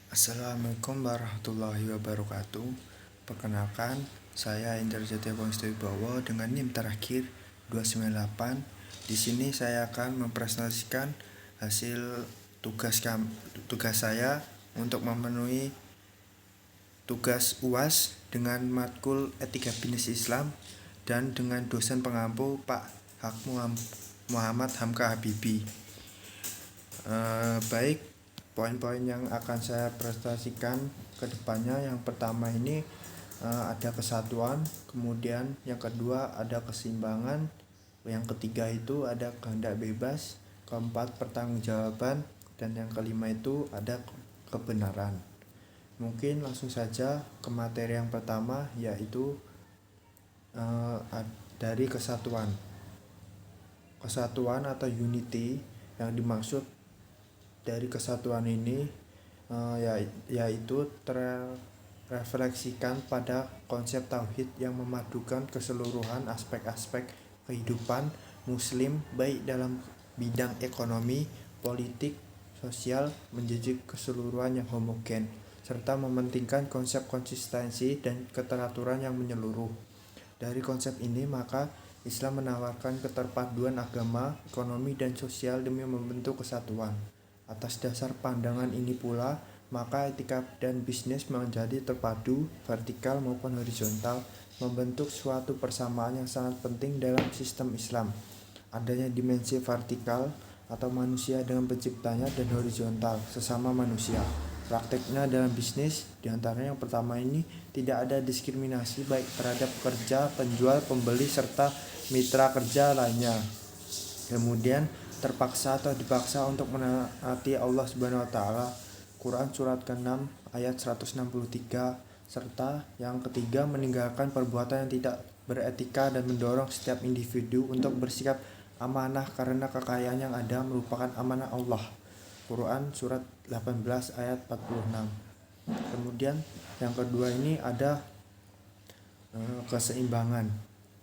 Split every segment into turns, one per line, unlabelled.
Assalamualaikum warahmatullahi wabarakatuh. Perkenalkan, saya Indra Jatya Wibowo dengan NIM terakhir 298. Di sini saya akan mempresentasikan hasil tugas saya untuk memenuhi tugas UAS dengan matkul Etika Bisnis Islam dan dengan dosen pengampu Pak Hak Muhammad Hamka Habibi. Baik, poin-poin yang akan saya presentasikan ke depannya, yang pertama ini ada kesatuan, kemudian yang kedua ada keseimbangan, yang ketiga itu ada kehendak bebas, keempat pertanggungjawaban, dan yang kelima itu ada kebenaran. Mungkin langsung saja ke materi yang pertama, yaitu dari kesatuan. Kesatuan atau unity yang dimaksud dari kesatuan ini yaitu terrefleksikan pada konsep tauhid yang memadukan keseluruhan aspek-aspek kehidupan muslim baik dalam bidang ekonomi, politik, sosial menjadi keseluruhan yang homogen, serta mementingkan konsep konsistensi dan keteraturan yang menyeluruh. Dari konsep ini maka Islam menawarkan keterpaduan agama, ekonomi, dan sosial demi membentuk kesatuan. Atas dasar pandangan ini pula, maka etika dan bisnis menjadi terpadu, vertikal maupun horizontal, membentuk suatu persamaan yang sangat penting dalam sistem Islam. Adanya dimensi vertikal atau manusia dengan penciptanya dan horizontal, sesama manusia. Prakteknya dalam bisnis, diantaranya yang pertama ini tidak ada diskriminasi baik terhadap pekerja, penjual, pembeli, serta mitra kerja lainnya. Kemudian terpaksa atau dipaksa untuk menaati Allah Subhanahu wa taala. Quran surat ke-6 ayat 163. Serta yang ketiga meninggalkan perbuatan yang tidak beretika dan mendorong setiap individu untuk bersikap amanah karena kekayaan yang ada merupakan amanah Allah. Quran surat 18 ayat 46. Kemudian yang kedua ini ada keseimbangan,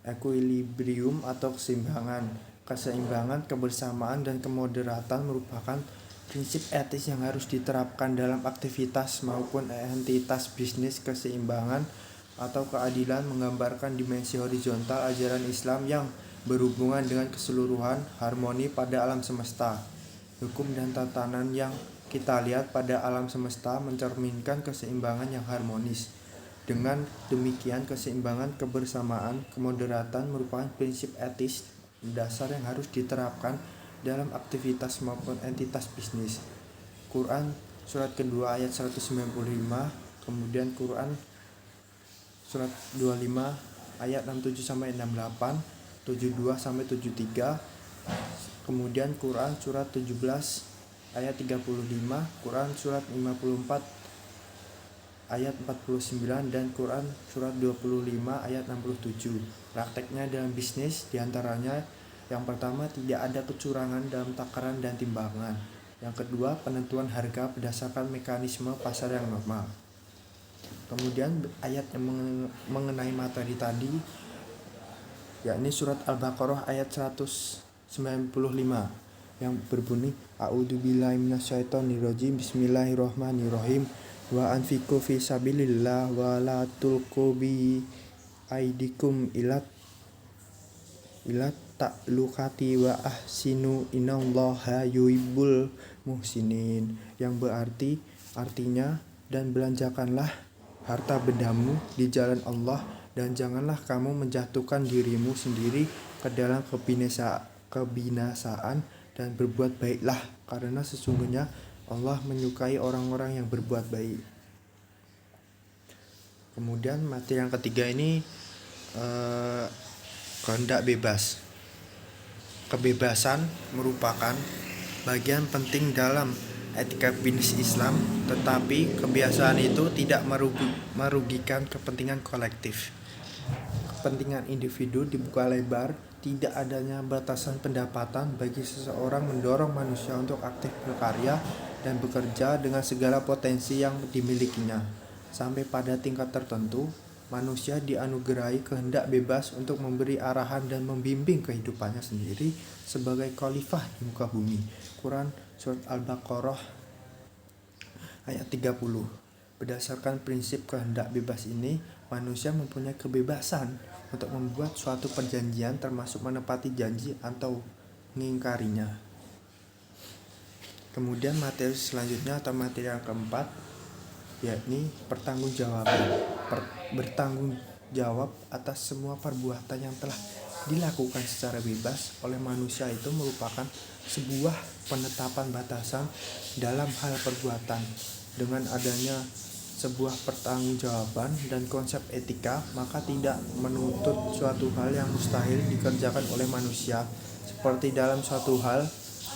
equilibrium atau keseimbangan. Keseimbangan, kebersamaan, dan kemoderatan merupakan prinsip etis yang harus diterapkan dalam aktivitas maupun entitas bisnis. Keseimbangan atau keadilan menggambarkan dimensi horizontal ajaran Islam yang berhubungan dengan keseluruhan harmoni pada alam semesta. Hukum dan tatanan yang kita lihat pada alam semesta mencerminkan keseimbangan yang harmonis. Dengan demikian, keseimbangan, kebersamaan, kemoderatan merupakan prinsip etis dasar yang harus diterapkan dalam aktivitas maupun entitas bisnis. Quran surat kedua ayat 195, kemudian Quran surat 25 ayat 67 sampai 68, 72 sampai 73. Kemudian Quran surat 17 ayat 35, Quran surat 54 ayat 49, dan Quran surat 25 ayat 67. Prakteknya dalam bisnis diantaranya yang pertama tidak ada kecurangan dalam takaran dan timbangan. Yang kedua penentuan harga berdasarkan mekanisme pasar yang normal. Kemudian ayat yang mengenai materi tadi yakni surat Al-Baqarah ayat 195 yang berbunyi A'udzubillahi minasyaitonirrajim, bismillahirrahmanirrahim, wa anfiqu fi sabilillah wa la tulqu bi aidikum ilat ta'lukati wa ahsinu innallaha yuhibbul muhsinin, yang artinya dan belanjakanlah harta bendamu di jalan Allah dan janganlah kamu menjatuhkan dirimu sendiri ke dalam kebinasaan, dan berbuat baiklah karena sesungguhnya Allah menyukai orang-orang yang berbuat baik. Kemudian materi yang ketiga ini kehendak bebas. Kebebasan merupakan bagian penting dalam etika bisnis Islam, tetapi kebiasaan itu tidak merugikan kepentingan kolektif. Kepentingan individu dibuka lebar, tidak adanya batasan pendapatan bagi seseorang mendorong manusia untuk aktif berkarya dan bekerja dengan segala potensi yang dimilikinya. Sampai pada tingkat tertentu, manusia dianugerahi kehendak bebas untuk memberi arahan dan membimbing kehidupannya sendiri sebagai khalifah di muka bumi. Quran surat Al-Baqarah Ayat 30. Berdasarkan prinsip kehendak bebas ini, manusia mempunyai kebebasan untuk membuat suatu perjanjian termasuk menepati janji atau mengingkarinya. Kemudian materi selanjutnya atau materi yang keempat, yakni pertanggungjawaban. Bertanggung jawab atas semua perbuatan yang telah dilakukan secara bebas oleh manusia itu merupakan sebuah penetapan batasan dalam hal perbuatan. Dengan adanya sebuah pertanggungjawaban dan konsep etika, maka tidak menuntut suatu hal yang mustahil dikerjakan oleh manusia, seperti dalam suatu hal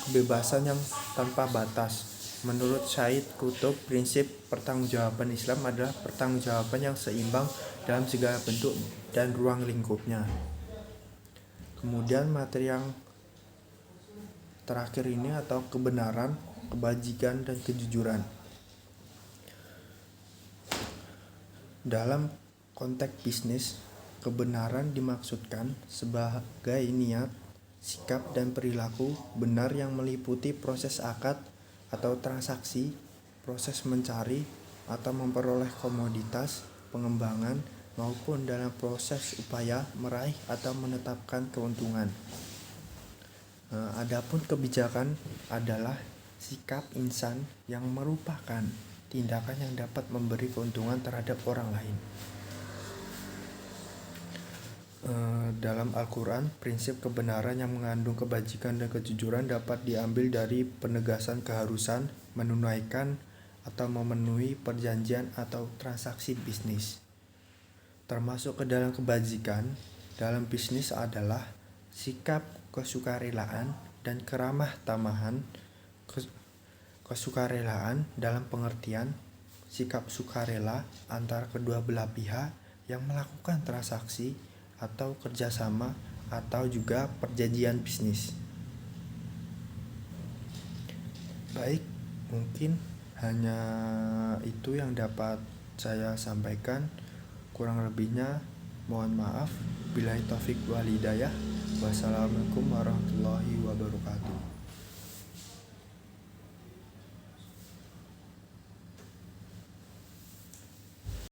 kebebasan yang tanpa batas. Menurut Syed Qutb, prinsip pertanggungjawaban Islam adalah pertanggungjawaban yang seimbang dalam segala bentuk dan ruang lingkupnya. Kemudian materi yang terakhir ini atau kebenaran, kebajikan, dan kejujuran. Dalam konteks bisnis, kebenaran dimaksudkan sebagai niat, sikap, dan perilaku benar yang meliputi proses akad atau transaksi, proses mencari atau memperoleh komoditas, pengembangan, maupun dalam proses upaya meraih atau menetapkan keuntungan. Adapun kebijakan adalah sikap insan yang merupakan tindakan yang dapat memberi keuntungan terhadap orang lain. Dalam Al-Quran, prinsip kebenaran yang mengandung kebajikan dan kejujuran dapat diambil dari penegasan keharusan menunaikan atau memenuhi perjanjian atau transaksi bisnis. Termasuk ke dalam kebajikan dalam bisnis adalah sikap kesukarelaan dan keramah tamahan. Kesukarelaan dalam pengertian sikap sukarela antara kedua belah pihak yang melakukan transaksi atau kerjasama atau juga perjanjian bisnis. Baik, mungkin hanya itu yang dapat saya sampaikan. Kurang lebihnya mohon maaf. Billahi taufik wal hidayah. Wassalamualaikum warahmatullahi wabarakatuh.